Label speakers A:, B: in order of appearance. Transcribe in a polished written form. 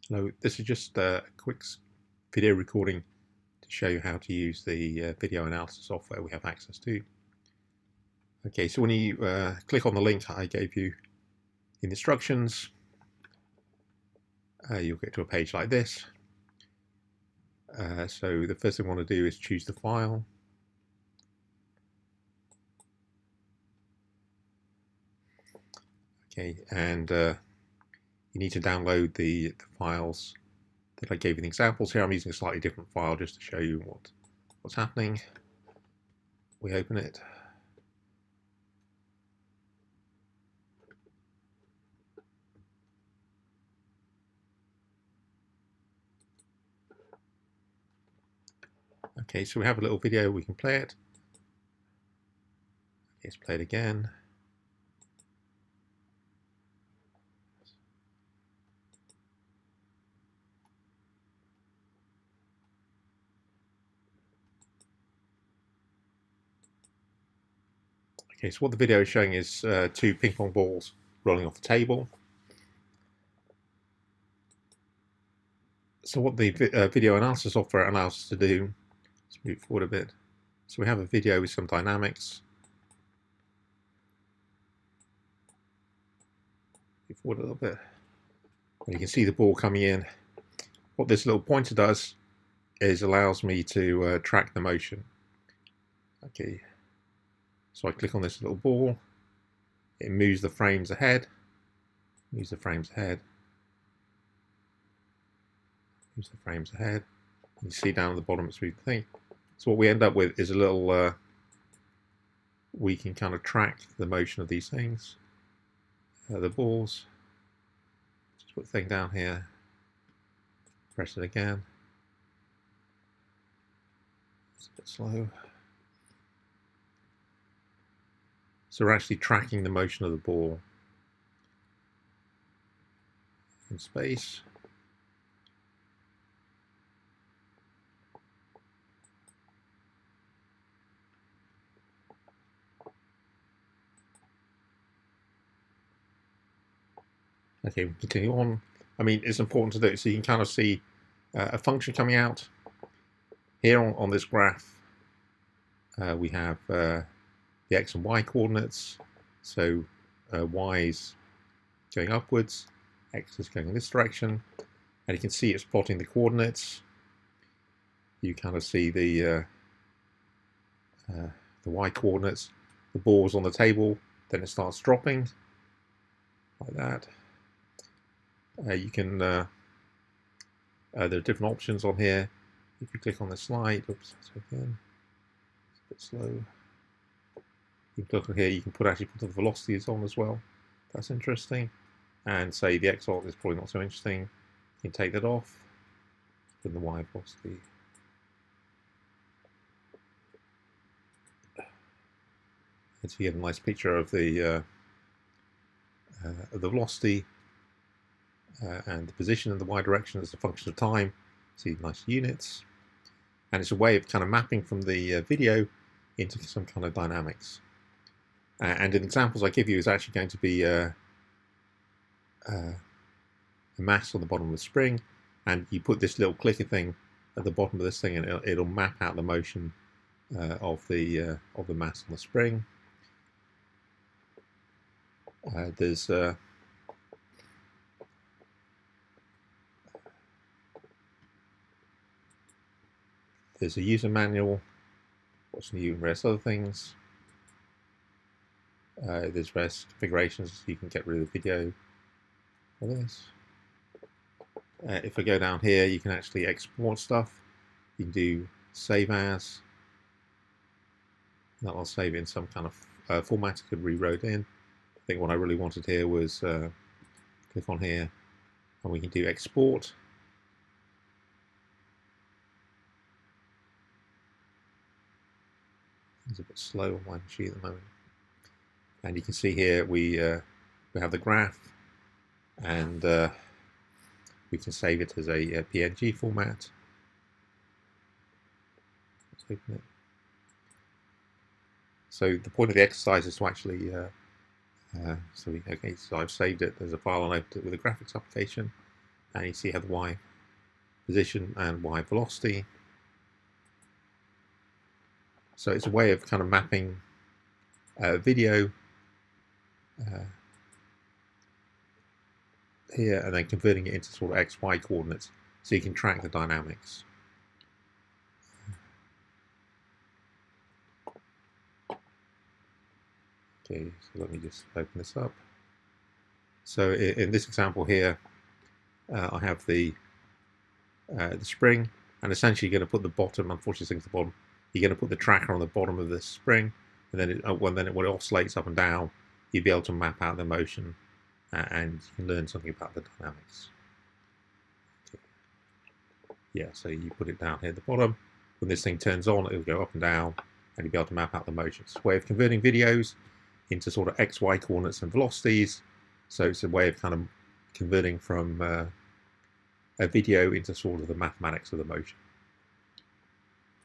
A: Hello, this is just a quick video recording to show you how to use the video analysis software we have access to. Okay, so when you click on the link I gave you in the instructions, you'll get to a page like this. So the first thing we want to do is choose the file. Okay, and you need to download the files that I gave you the examples here. I'm using a slightly different file just to show you what's happening. We open it. Okay, so we have a little video, we can play it. Let's play it again. Okay, so what the video is showing is two ping pong balls rolling off the table. So what the video analysis software allows us to do, let's move forward a bit. So we have a video with some dynamics. Move forward a little bit. And you can see the ball coming in. What this little pointer does is allows me to track the motion. Okay, so I click on this little ball. It moves the frames ahead. Moves the frames ahead. Moves the frames ahead. You see down at the bottom it's moving the thing. So what we end up with is a little, we can kind of track the motion of these things. The balls. Just put the thing down here. Press it again. It's a bit slow. So we're actually tracking the motion of the ball in space. Okay, we continue on. I mean, it's important to do it so you can kind of see a function coming out. Here on this graph, we have the x and y coordinates. So y is going upwards, x is going in this direction, and you can see it's plotting the coordinates. You kind of see the y coordinates. The ball's on the table, then it starts dropping like that. You can there are different options on here. If you click on the slide, oops, again, it's a bit slow. You can click on here, you can actually put the velocities on as well. That's interesting. And say the x is probably not so interesting. You can take that off. Put the y velocity. And so you get a nice picture of the velocity and the position in the y direction as a function of time. See nice units. And it's a way of kind of mapping from the video into some kind of dynamics. And in examples I give you is actually going to be a mass on the bottom of the spring, and you put this little clicker thing at the bottom of this thing, and it'll map out the motion of the mass on the spring. There's a user manual, what's new and various other things. There's various configurations you can get rid of the video for this. If I go down here, you can actually export stuff. You can do save as. That'll save in some kind of format it could rewrote in. I think what I really wanted here was click on here, and we can do export. It's a bit slow on my machine at the moment. And you can see here we have the graph, and we can save it as a PNG format. Let's open it. So the point of the exercise is to actually so I've saved it as a file and opened it with a graphics application, and you see how the Y position and Y velocity. So it's a way of kind of mapping video here and then converting it into sort of XY coordinates so you can track the dynamics. Okay, so let me just open this up. So in this example here, I have the spring, and essentially you're going to put the bottom, unfortunately, the bottom. You're going to put the tracker on the bottom of this spring, and then when it oscillates up and down, you'll be able to map out the motion, and you can learn something about the dynamics. Okay. Yeah, so you put it down here at the bottom. When this thing turns on, it'll go up and down, and you'll be able to map out the motion. It's a way of converting videos into sort of XY coordinates and velocities. So it's a way of kind of converting from a video into sort of the mathematics of the motion.